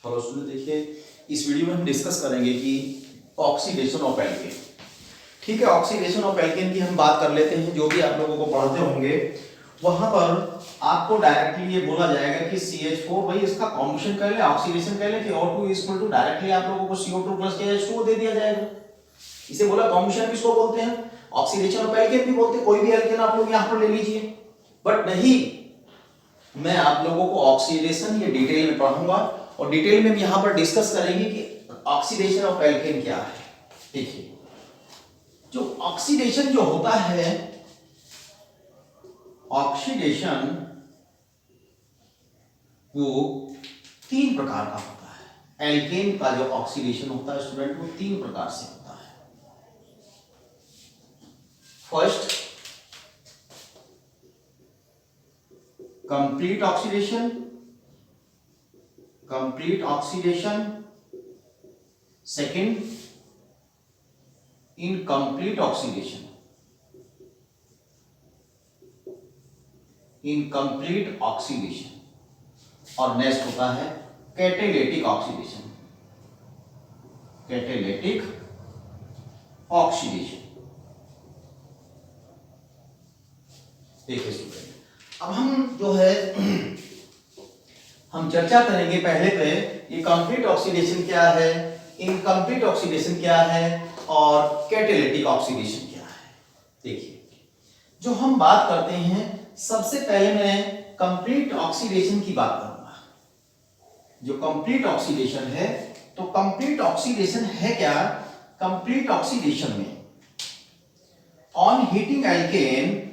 Hello student, देखिए इस video में हम डिस्कस करेंगे कि ऑक्सीडेशन ऑफ एल्केन। ठीक है, ऑक्सीडेशन ऑफ एल्केन की हम बात कर लेते हैं। जो भी आप लोगों को पढ़ते होंगे वहां पर आपको डायरेक्टली ये बोला जाएगा कि CH4 भाई इसका कॉम्बिनेशन कर ले, ऑक्सीडेशन कर ले कि O2 इक्वल टू डायरेक्टली आप लोगों को CO2 प्लस H2O दे दिया जाएगा। इसे बोला कॉम्बिनेशन किसको बोलते हैं, ऑक्सीडेशन ऑफ एल्केन भी बोलते हैं। कोई भी एल्केन आप लोग यहां पर ले लीजिए, बट नहीं, मैं आप लोगों को ऑक्सीडेशन ये डिटेल में पढ़ाऊंगा और डिटेल में यहां पर डिस्कस करेंगे कि ऑक्सीडेशन ऑफ एल्केन क्या है। देखिए, जो ऑक्सीडेशन जो होता है, ऑक्सीडेशन वो तीन प्रकार का होता है। एल्केन का जो ऑक्सीडेशन होता है स्टूडेंट, वो तीन प्रकार से होता है। First, complete oxidation, complete oxidation. Second, incomplete oxidation, incomplete oxidation. और नेक्स्ट होता है कैटालिटिक ऑक्सीडेशन, कैटालिटिक ऑक्सीडेशन। देखिए स्टूडेंट, अब हम जो है हम चर्चा करेंगे पहले पे ये कंप्लीट ऑक्सीडेशन क्या है, इनकम्प्लीट ऑक्सीडेशन क्या है और कैटालिटिक ऑक्सीडेशन क्या है। देखिए, जो हम बात करते हैं, सबसे पहले मैं कंप्लीट ऑक्सीडेशन की बात करूंगा। जो कंप्लीट ऑक्सीडेशन है, तो कंप्लीट ऑक्सीडेशन है क्या, कंप्लीट ऑक्सीडेशन में on heating alkane,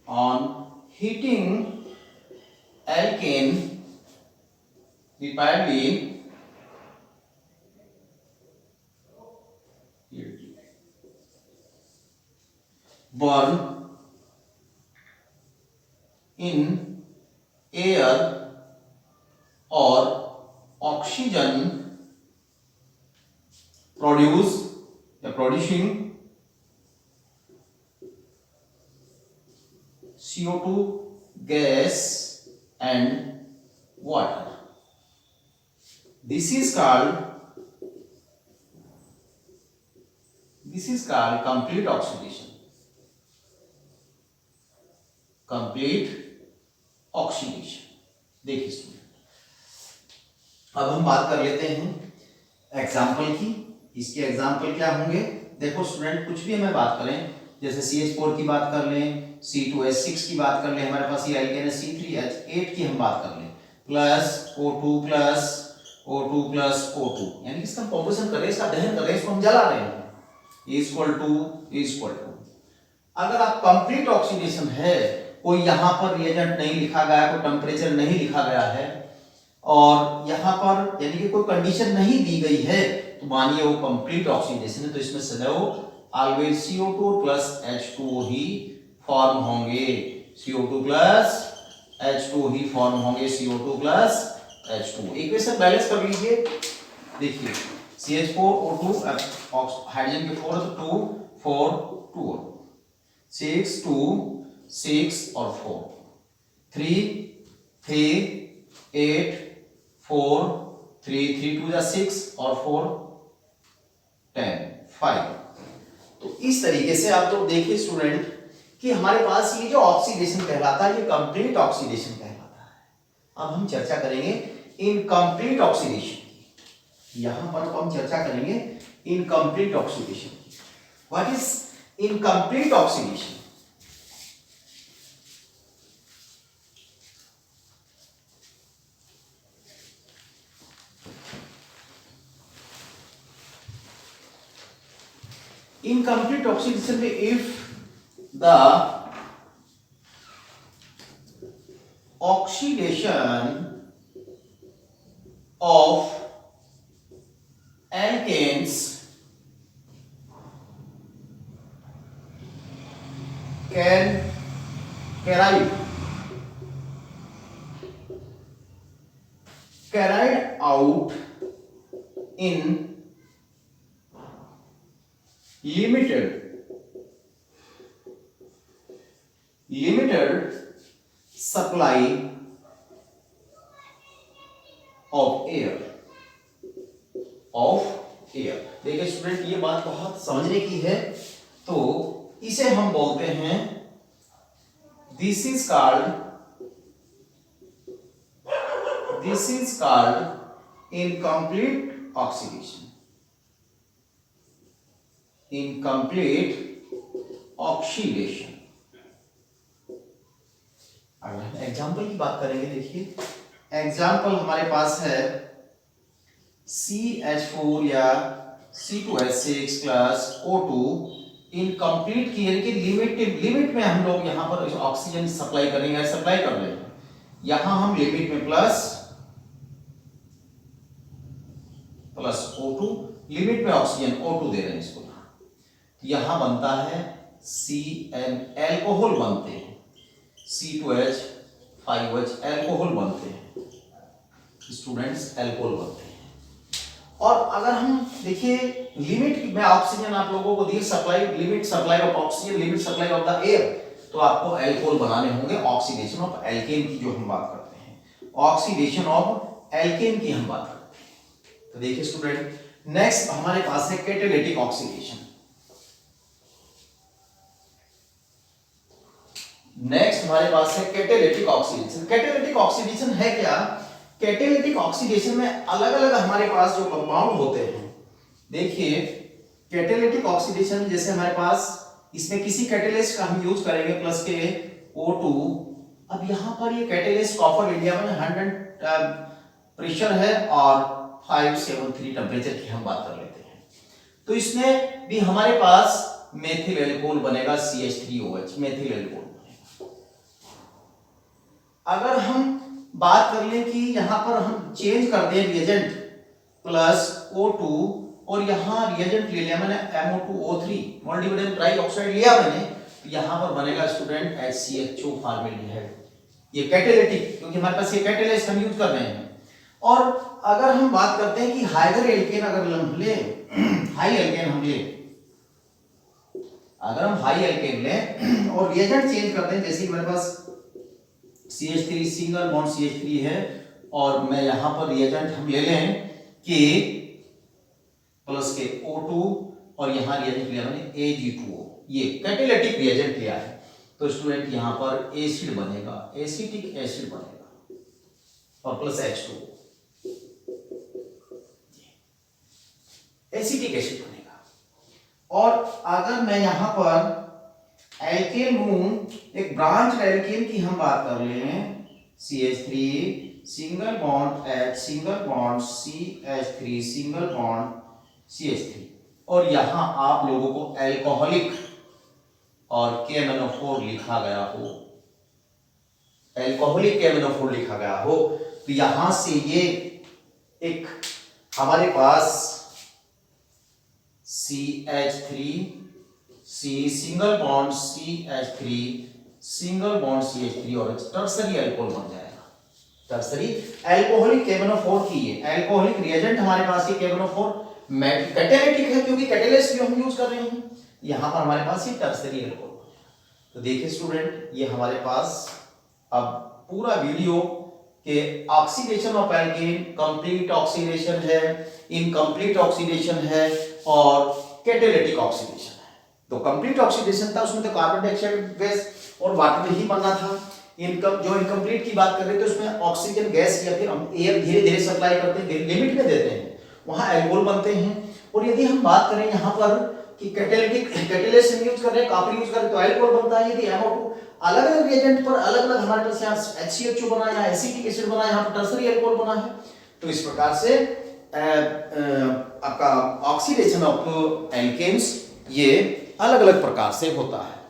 on heating alkane repeatedly burn in air or oxygen producing CO2 gas and water. This is called complete oxidation, complete oxidation। देखिए स्टूडेंट, अब हम बात कर लेते हैं एग्जाम्पल की। इसके एग्जाम्पल क्या होंगे, देखो स्टूडेंट, कुछ भी हमें बात करें, जैसे CH4 की बात कर लें, C2H6 की बात कर लें, हमारे पास ये एल्केन है C3H8 की हम बात कर लें, plus O2 plus O2 plus O2, यानी इसका कॉम्पोजिशन करें, इसका दहन करें, इसको हम जला रहे हैं, इक्वल टू। अगर आप कंप्लीट ऑक्सीडेशन है, कोई यहां पर रिएजेंट नहीं लिखा गया है, कोई टेम्परेचर नहीं लिखा गया है और यहां पर यानी कि कोई कंडीशन नहीं दी गई है, तो मानिए वो कंप्लीट ऑक्सीडेशन है, तो इसमें सदैव ऑलवेज CO2 प्लस H2O ही फॉर्म होंगे, CO2 प्लस H2O ही फॉर्म होंगे, CO2 plus H2O। Equation balance कर लीजिए। देखिए, CH4O2 हाइड्रोजन के 4 2 4 2 6 2 6 और 4 3 3 8 4 3 3 2 जा 6 और 4 10 5। तो इस तरीके से आप लोग देखिए स्टूडेंट कि हमारे पास ये जो ऑक्सीडेशन कहलाता है, ये कंप्लीट ऑक्सीडेशन कहलाता है। अब हम चर्चा करेंगे इनकम्प्लीट ऑक्सीडेशन की। यहां पर हम चर्चा करेंगे इनकम्प्लीट ऑक्सीडेशन की। What is incomplete oxidation? Incomplete oxidation में if the oxidation of alkanes can carried out in limited supply of air. देखिए स्टूडेंट, ये बात बहुत समझने की है। तो इसे हम बोलते हैं, this is called incomplete oxidation. अगर एग्जाम्पल की बात करेंगे, देखिए एग्जाम्पल हमारे पास है CH4 या C2H6 प्लस O2 इनकम्प्लीट की, यानी कि लिमिट में हम लोग यहाँ पर ऑक्सीजन सप्लाई करेंगे, सप्लाई कर रहे हैं। यहां हम लिमिट में प्लस O2, लिमिट में ऑक्सीजन O2 दे रहे हैं इसको। तो यहां बनता है CN, एल्कोहल बनते हैं, C2H 5H एल्कोहल बनते हैं स्टूडेंट्स, एल्कोहल बनते हैं। और अगर हम देखिए लिमिट में ऑक्सीजन आप लोगों को दी supply, limit supply of oxygen, limit supply of the air, तो आपको एल्कोहल बनाने होंगे। ऑक्सीडेशन ऑफ एल्केन की जो हम बात करते हैं, ऑक्सीडेशन ऑफ एल्केन की हम बात करते हैं। तो देखिए स्टूडेंट, नेक्स्ट हमारे पास है कैटालिटिक ऑक्सीडेशन। नेक्स्ट हमारे पास है कैटालिटिक ऑक्सीडेशन। कैटालिटिक ऑक्सीडेशन है क्या? कैटालिटिक ऑक्सीडेशन में अलग अलग हमारे पास जो कंपाउंड होते हैं, देखिए कैटालिटिक ऑक्सीडेशन जैसे हमारे पास इसमें किसी कैटेलिस्ट का हम यूज करेंगे प्लस के O2। अब यहां पर ये कैटेलिस्ट कॉपर इंडिया में 100 प्रेशर है और 573 टेम्परेचर की हम बात कर लेते हैं। तो इसमें भी हमारे पास मेथिल एल्कोहल बनेगा, CH3OH मेथिल एल्कोहल। अगर हम बात कर लें कि यहां पर हम चेंज कर दें रिएजेंट प्लस O2 और यहां रिएजेंट ले लिया मैंने MO2O3 मोल्डिबेडियम ट्राई ऑक्साइड लिया मैंने, तो यहां पर बनेगा स्टूडेंट HCHO फॉर्मेल्डिहाइड। ये कैटालिटिक, क्योंकि हमारे पास ये कैटालिस्ट हम यूज कर रहे हैं। और अगर हम बात करते हैं कि हाइगर एल्केन अगर हम ले, हाई एल्केन हम ले, अगर हम हाई एल्केन लें और रिएजेंट चेंज करते हैं, जैसे मेरे पास CH3 सिंगल बॉन्ड CH3 है और मैं यहां पर रिएजेंट हम ले लें कि प्लस के O2 और यहां रिएजेंट लिया मैंने Ag2O, ये कैटालिटिक रिएजेंट लिया है। तो स्टूडेंट यहां पर एसिड बनेगा, एसिटिक एसिड बनेगा और प्लस H2O, एसिटिक एसिड बनेगा। और अगर मैं यहां पर एल्केन लूं, एक ब्रांच एल्केन की हम बात कर लें, CH3 single bond H single bond CH3 single bond CH3, और यहां आप लोगों को एल्कोहलिक और KMnO4 लिखा गया हो, एल्कोहलिक KMnO4 लिखा गया हो, तो यहां से ये एक हमारे पास CH3 C single bond CH3 single bond CH3 और टर्सरी अल्कोहल बन जाएगा। टर्सरी एल्कोहलिक KMnO4 की ये एल्कोहलिक रिएजेंट हमारे पास ये KMnO4 कैटालिटिक है, क्योंकि कैटालिस्ट जो हम यूज कर रहे हैं, यहां पर हमारे पास ये टर्सरी अल्कोहल। तो देखिए स्टूडेंट, ये हमारे पास अब पूरा वीडियो के oxidation of alkene, complete oxidation है, इनकम्प्लीट ऑक्सीडेशन है और कैटालिटिक ऑक्सीडेशन है। तो कंप्लीट ऑक्सीडेशन था, उसमें तो कार्बन डाइऑक्साइड गैस और वाटर ही बनना था। जो इनकम्प्लीट की बात कर रहे थे उसमें ऑक्सीजन गैस या फिर हम एयर धीरे धीरे सप्लाई करते हैं, लिमिट में देते हैं, वहां एल्कोहल बनते हैं। और यदि हम बात करें यहाँ पर कि कैटालिस्ट यूज कर रहे हैं, कॉपर यूज कर रहे हैं, तो एल्कोहल बनता है। यदि MO2 अलग अलग रिएजेंट पर अलग अलग हमारे पास यहाँ HCHO बना है, एसिटिक एसिड बना है, यहाँ पर टर्सरी एल्कोहल बना है। तो इस प्रकार से आपका ऑक्सीडेशन ऑफ एल्केन्स ये अलग अलग प्रकार से होता है।